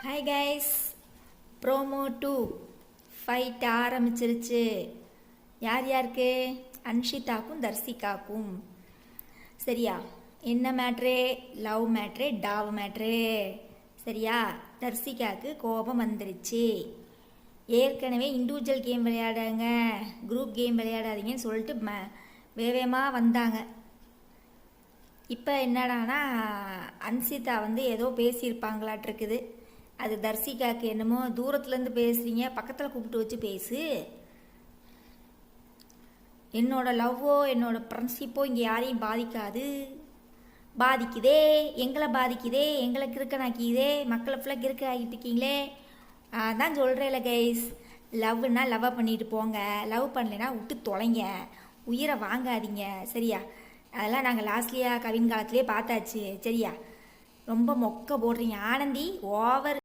Hi guys, promo 2 fight ஆரம்பிச்சிருச்சு. யார் யாருக்கு? அன்ஷிதாக்கும் தர்சிகாக்கும். சரியா? என்ன மேட்ரு? லவ் மேட்ரு, டாவ் மேட்ரு. சரியா? தர்சிகாவுக்கு கோபம் வந்துருச்சு. ஏற்கனவே இண்டிவிஜுவல் கேம் விளையாடுங்க, குரூப் கேம் விளையாடாதீங்கன்னு சொல்லிட்டு வேகமாக வந்தாங்க. இப்போ என்னடானா அன்சிதா ஏதோ பேசியிருப்பாங்களாட்டிருக்குது. அது தர்சிகாவுக்கு என்னமோ தூரத்துலேருந்து பேசுகிறீங்க, பக்கத்தில் கூப்பிட்டு வச்சு பேசு. என்னோட லவ்வோ என்னோட ஃப்ரெண்ட்ஷிப்போ இங்கே யாரையும் பாதிக்காது. பாதிக்குதே, எங்களை பாதிக்குதே, எங்களை கிறுக்கனாக்கிதே, மக்களை ஃபுல்லாக கிறுக்க ஆகிட்டு இருக்கீங்களே. அதான் சொல்கிறேன்ல கைஸ், லவ்னா லவ்வை பண்ணிட்டு போங்க, லவ் பண்ணலைன்னா விட்டு தொலைங்க, உயிரை வாங்காதீங்க. சரியா? அதெல்லாம் நாங்கள் லாஸ்ட்லியாக கவின் காலத்திலே பார்த்தாச்சு. சரியா? ரொம்ப மொக்க போடுறீங்க. ஆனந்தி ஓவர்.